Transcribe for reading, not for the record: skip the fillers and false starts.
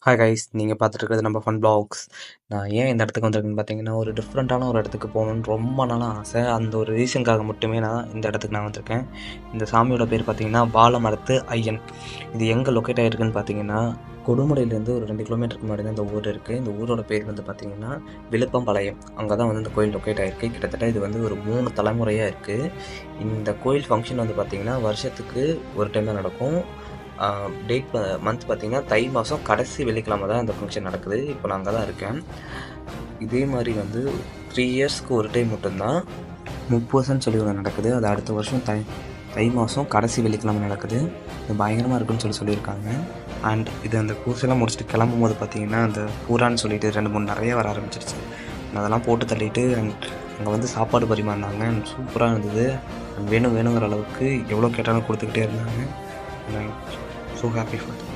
Hi guys, நீங்கள் பார்த்துட்டு இருக்கிறது நம்ம ஃபன் பிளாக்ஸ். நான் ஏன் இந்த இடத்துக்கு வந்திருக்கேன்னு பார்த்தீங்கன்னா, ஒரு டிஃப்ரெண்ட்டான ஒரு இடத்துக்கு போகணுன்னு ரொம்ப நாளாக ஆசை. அந்த ஒரு ரீசனுக்காக மட்டுமே இந்த இடத்துக்கு நான் வந்திருக்கேன். இந்த சாமியோட பேர் பார்த்தீங்கன்னா வாழமரத்து ஐயன். இது எங்கே லொக்கேட் ஆகிருக்குன்னு பார்த்தீங்கன்னா, கொடுமுடியிலேருந்து ஒரு 2 கிலோமீட்டருக்கு முன்னாடி தான் இந்த ஊர் இருக்குது. இந்த ஊரோட பேர் பார்த்தீங்கன்னா விழுப்பம்பாளையம். அங்கே தான் இந்த கோயில் லொக்கேட் ஆகிருக்கு. கிட்டத்தட்ட இது ஒரு 3 தலைமுறையாக இருக்குது. இந்த கோயில் ஃபங்க்ஷன் பார்த்தீங்கன்னா வருஷத்துக்கு ஒரு டைம் தான் நடக்கும். டேட் மந்த் பார்த்திங்கன்னா தை மாதம் கடைசி வெள்ளிக்கிழமை தான் இந்த ஃபங்க்ஷன் நடக்குது. இப்போ நான் அங்கே தான் இருக்கேன். இதே மாதிரி 3 இயர்ஸ்க்கு ஒரு டைம் மட்டும்தான் முப்பூசன்னு சொல்லி ஒன்று நடக்குது. அது அடுத்த வருஷம் தை மாதம் கடைசி வெள்ளிக்கிழமை நடக்குது. இது பயங்கரமாக இருக்குன்னு சொல்லியிருக்காங்க. அண்ட் இது அந்த பூசெல்லாம் முடிச்சுட்டு கிளம்பும் போது பார்த்திங்கன்னா அந்த பூரான்னு சொல்லிட்டு 2-3 நிறைய வர ஆரம்பிச்சிருச்சு. அதெல்லாம் போட்டு தள்ளிட்டு அங்கே சாப்பாடு பரிமாறினாங்க. சூப்பராக இருந்தது. வேணுங்கிற அளவுக்கு எவ்வளோ கேட்டாலும் கொடுத்துக்கிட்டே இருந்தாங்க. I'm so happy for that.